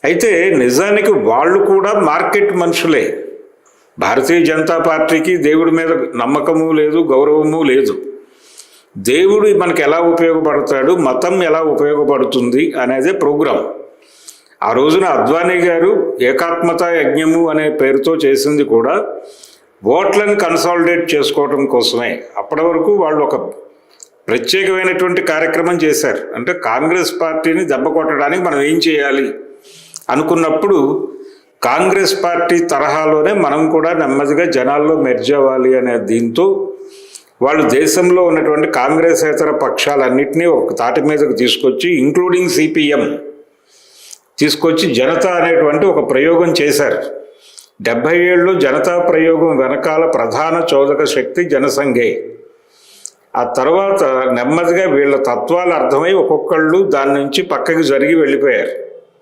అయితే నిజానికి వాళ్ళు కూడా మార్కెట్ మనుషులే. భారతీయ జనతా పార్టీకి దేవుడి మీద నమ్మకము లేదు, గౌరవము లేదు. దేవుడు మనకు ఎలా ఉపయోగపడతాడు, మతం ఎలా ఉపయోగపడుతుంది అనేదే ప్రోగ్రాం. ఆ రోజున అద్వానీ గారు ఏకాత్మత యజ్ఞము అనే పేరుతో చేసింది కూడా ఓట్లను కన్సాలిడేట్ చేసుకోవడం కోసమే. అప్పటి వరకు వాళ్ళు ఒక ప్రత్యేకమైనటువంటి కార్యక్రమం చేశారు. అంటే కాంగ్రెస్ పార్టీని దెబ్బ కొట్టడానికి మనం ఏం చేయాలి అనుకున్నప్పుడు కాంగ్రెస్ పార్టీ తరహాలోనే మనం కూడా నెమ్మదిగా జనాల్లో మెర్జ్ అవ్వాలి అనే దీంతో వాళ్ళు దేశంలో ఉన్నటువంటి కాంగ్రెసేతర పక్షాలన్నింటినీ ఒక తాటి మీదకు తీసుకొచ్చి, ఇంక్లూడింగ్ సిపిఎం తీసుకొచ్చి జనతా అనేటువంటి ఒక ప్రయోగం చేశారు. 70 జనతా ప్రయోగం వెనకాల ప్రధాన చోదక శక్తి జనసంఘే. ఆ తర్వాత నెమ్మదిగా వీళ్ళ తత్వాలు అర్థమై ఒక్కొక్కళ్ళు దాని నుంచి పక్కకి జరిగి వెళ్ళిపోయారు.